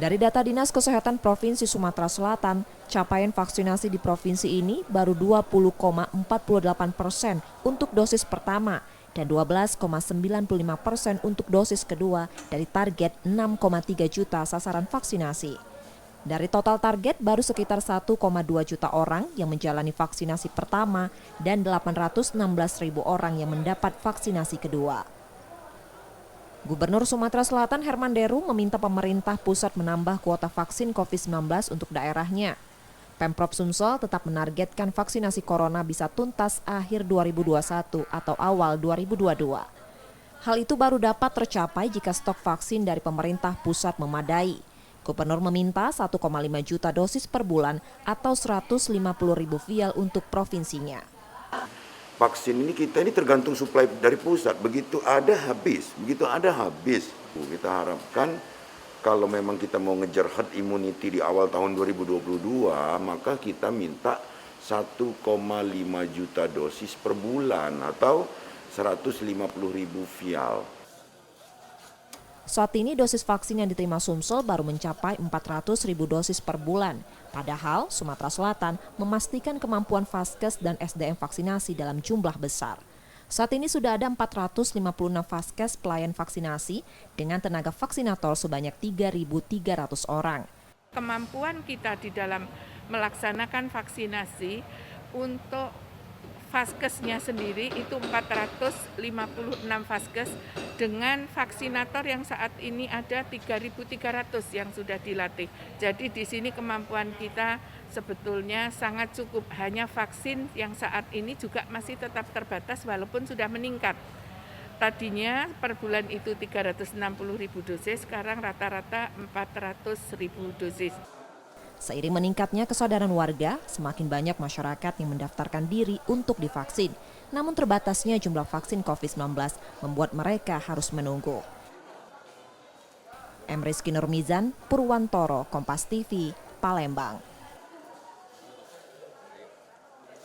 Dari data Dinas Kesehatan Provinsi Sumatera Selatan, capaian vaksinasi di provinsi ini baru 20,48% untuk dosis pertama dan 12,95% untuk dosis kedua dari target 6,3 juta sasaran vaksinasi. Dari total target baru sekitar 1,2 juta orang yang menjalani vaksinasi pertama dan 816.000 orang yang mendapat vaksinasi kedua. Gubernur Sumatera Selatan Herman Deru meminta pemerintah pusat menambah kuota vaksin COVID-19 untuk daerahnya. Pemprov Sumsel tetap menargetkan vaksinasi corona bisa tuntas akhir 2021 atau awal 2022. Hal itu baru dapat tercapai jika stok vaksin dari pemerintah pusat memadai. Gubernur meminta 1,5 juta dosis per bulan atau 150.000 vial untuk provinsinya. Vaksin ini kita ini tergantung suplai dari pusat, begitu ada habis. Kita harapkan kalau memang kita mau ngejar herd immunity di awal tahun 2022, maka kita minta 1,5 juta dosis per bulan atau 150.000 vial. Saat ini dosis vaksin yang diterima Sumsel baru mencapai 400.000 dosis per bulan. Padahal Sumatera Selatan memastikan kemampuan Vaskes dan SDM vaksinasi dalam jumlah besar. Saat ini sudah ada 456 Vaskes pelayan vaksinasi dengan tenaga vaksinator sebanyak 3.300 orang. Kemampuan kita di dalam melaksanakan vaksinasi untuk Vaskesnya sendiri itu 456 Vaskes dengan vaksinator yang saat ini ada 3.300 yang sudah dilatih. Jadi di sini kemampuan kita sebetulnya sangat cukup. Hanya vaksin yang saat ini juga masih tetap terbatas walaupun sudah meningkat. Tadinya per bulan itu 360.000 dosis, sekarang rata-rata 400.000 dosis. Seiring meningkatnya kesadaran warga, semakin banyak masyarakat yang mendaftarkan diri untuk divaksin. Namun terbatasnya jumlah vaksin COVID-19 membuat mereka harus menunggu. Rizky Nurmizan, Purwantoro, Kompas TV, Palembang.